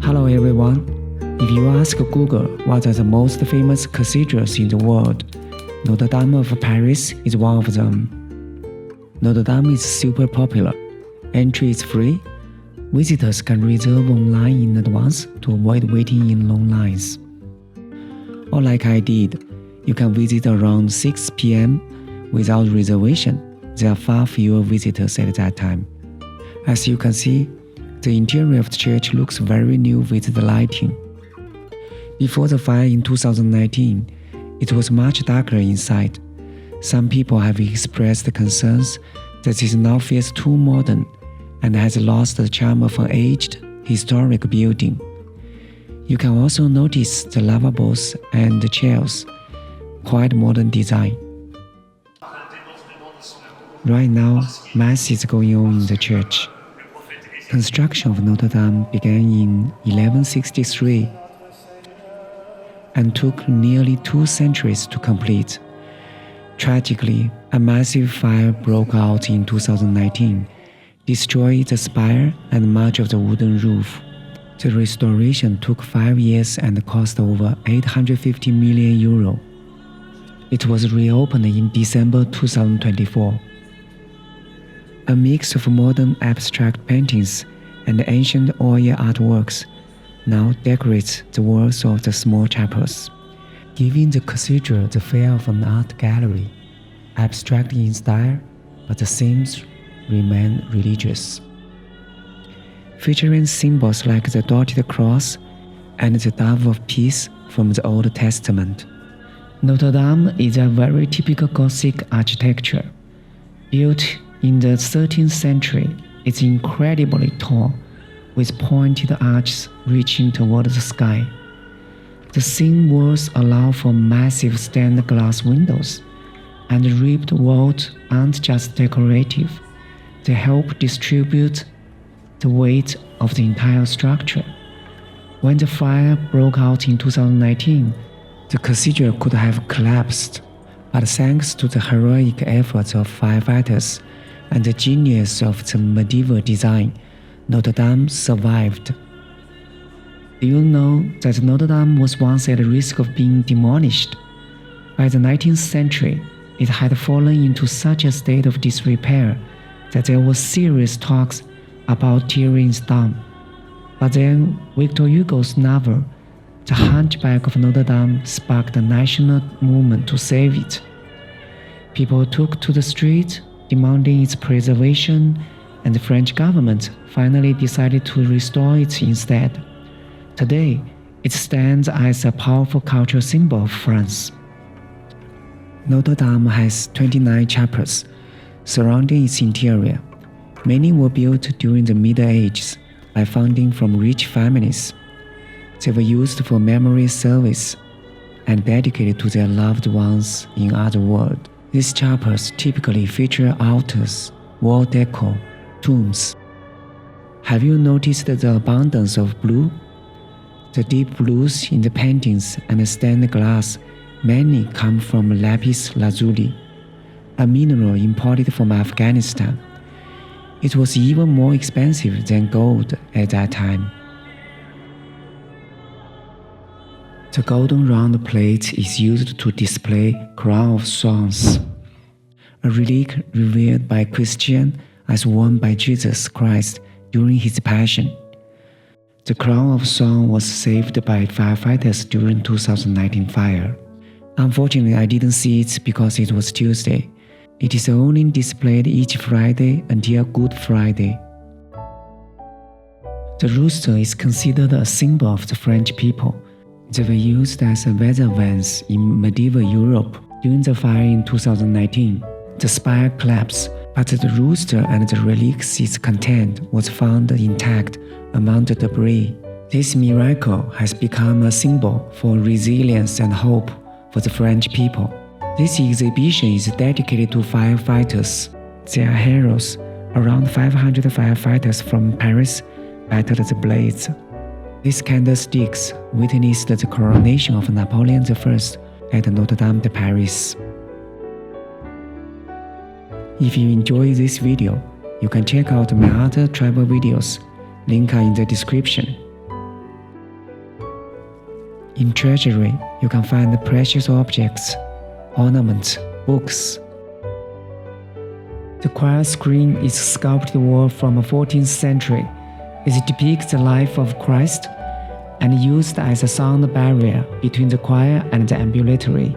Hello everyone. If you ask Google what are the most famous cathedrals in the world, Notre-Dame of Paris is one of them. Notre-Dame is super popular. Entry is free. Visitors can reserve online in advance to avoid waiting in long lines. Or like I did, you can visit around 6 p.m. without reservation. There are far fewer visitors at that time. As you can see, the interior of the church looks very new with the lighting. Before the fire in 2019, it was much darker inside. Some people have expressed concerns that it now feels too modern and has lost the charm of an aged, historic building. You can also notice the lavables and the chairs, quite modern design. Right now, Mass is going on in the church. Construction of Notre-Dame began in 1163 and took nearly 2 centuries to complete. Tragically, a massive fire broke out in 2019, destroyed the spire and much of the wooden roof. The restoration took 5 years and cost over 850 million euro. It was reopened in December 2024. A mix of modern abstract paintings and ancient oil artworks now decorates the walls of the small chapels, giving the cathedral the feel of an art gallery, abstract in style, but the themes remain religious. Featuring symbols like the dotted cross and the dove of peace from the Old Testament. Notre-Dame is a very typical Gothic architecture. Built in the 13th century, it's incredibly tall, with pointed arches reaching toward the sky. The thin walls allow for massive stained glass windows, and ribbed vaults aren't just decorative, they help distribute the weight of the entire structure. When the fire broke out in 2019, the cathedral could have collapsed, but thanks to the heroic efforts of firefighters and the genius of the medieval design, Notre-Dame survived. Do you know that Notre-Dame was once at risk of being demolished? By the 19th century, it had fallen into such a state of disrepair that there were serious talks about tearing it down. But then Victor Hugo's novel, The Hunchback of Notre-Dame, sparked a national movement to save it. People took to the streets demanding its preservation, and the French government finally decided to restore it instead. Today, it stands as a powerful cultural symbol of France. Notre-Dame has 29 chapels surrounding its interior. Many were built during the Middle Ages by funding from rich families. They were used for memory service and dedicated to their loved ones in other world. These chapels typically feature altars, wall decor, tombs. Have you noticed the abundance of blue? The deep blues in the paintings and the stained glass mainly come from lapis lazuli, a mineral imported from Afghanistan. It was even more expensive than gold at that time. The golden round plate is used to display crown of thorns, a relic revered by Christians as worn by Jesus Christ during his passion. The crown of thorns was saved by firefighters during 2019 fire. Unfortunately, I didn't see it because it was Tuesday. It is only displayed each Friday until Good Friday. The rooster is considered a symbol of the French people. They were used as weather vans in medieval Europe. During the fire in 2019, the spire collapsed, but the rooster and the relics it contained was found intact among the debris. This miracle has become a symbol for resilience and hope for the French people. This exhibition is dedicated to firefighters. They are heroes. Around 500 firefighters from Paris battled the blaze. These candlesticks witnessed the coronation of Napoleon I at Notre-Dame de Paris. If you enjoy this video, you can check out my other travel videos, links are in the description. In treasury, you can find precious objects, ornaments, books. The choir screen is a sculpted wall from the 14th century. It depicts the life of Christ and used as a sound barrier between the choir and the ambulatory.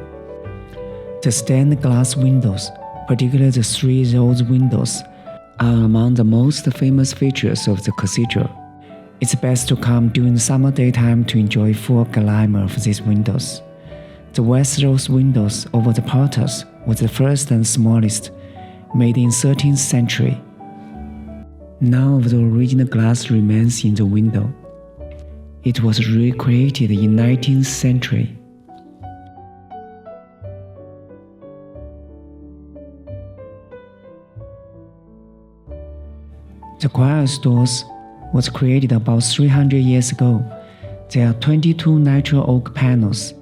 The stained glass windows, particularly the 3 rose windows, are among the most famous features of the cathedral. It's best to come during the summer daytime to enjoy full glamour of these windows. The west rose windows over the portals was the first and smallest, made in 13th century. None of the original glass remains in the window. It was recreated in 19th century. The choir's doors was created about 300 years ago. There are 22 natural oak panels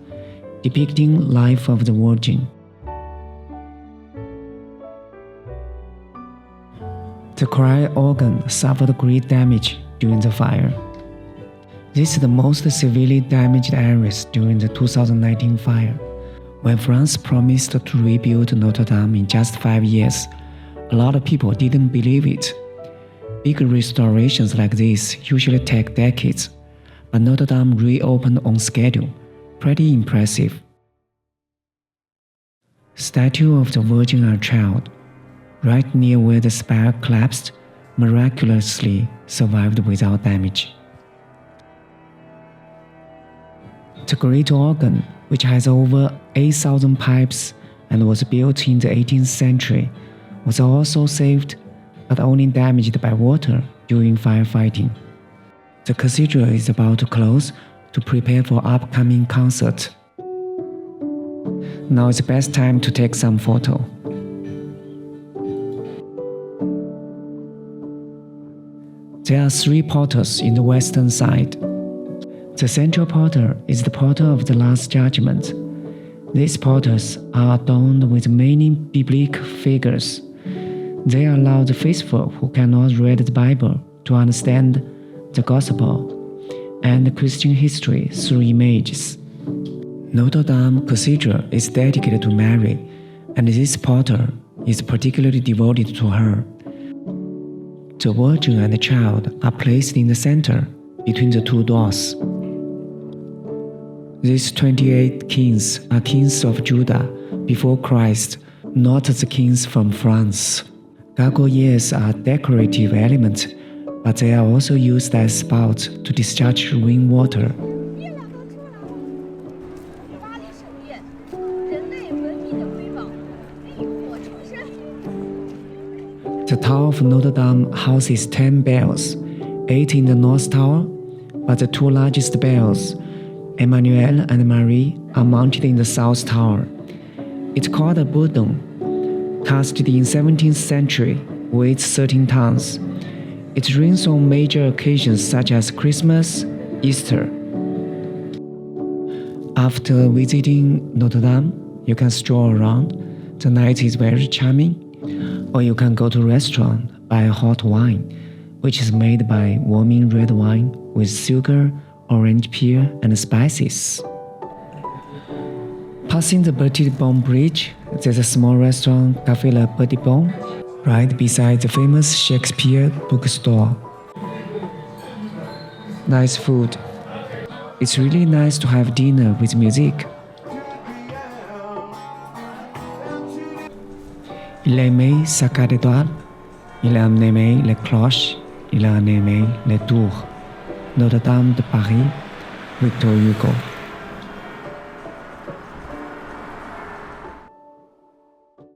depicting life of the Virgin. The choir organ suffered great damage during the fire. This is the most severely damaged areas during the 2019 fire. When France promised to rebuild Notre-Dame in just 5 years, a lot of people didn't believe it. Big restorations like this usually take decades, but Notre-Dame reopened on schedule. Pretty impressive. Statue of the Virgin and Child, right near where the spire collapsed, miraculously survived without damage. The great organ, which has over 8,000 pipes and was built in the 18th century, was also saved but only damaged by water during firefighting. The cathedral is about to close to prepare for upcoming concert. Now is the best time to take some photo. There are 3 portals in the western side. The central portal is the portal of the Last Judgment. These portals are adorned with many biblical figures. They allow the faithful who cannot read the Bible to understand the Gospel and Christian history through images. Notre-Dame Cathedral is dedicated to Mary, and this portal is particularly devoted to her. The Virgin and the Child are placed in the center between the 2 doors. These 28 kings are kings of Judah before Christ, not the kings from France. Gargoyles are decorative elements, but they are also used as spouts to discharge rainwater. The Tower of Notre-Dame houses 10 bells, 8 in the North Tower, but the 2 largest bells, Emmanuel and Marie, are mounted in the South Tower. It's called a bourdon, cast in 17th century, weighs 13 tons. It rings on major occasions such as Christmas, Easter. After visiting Notre-Dame, you can stroll around. The night is very charming. Or you can go to a restaurant, buy a hot wine, which is made by warming red wine with sugar, orange peel, and spices. Passing the Petit Pont bridge, there's a small restaurant, Café Le Petit Pont, right beside the famous Shakespeare bookstore. Nice food. It's really nice to have dinner with music. Il aimait sa cathédrale, il aimait les cloches, il aimait les tours. Notre-Dame de Paris, Victor Hugo.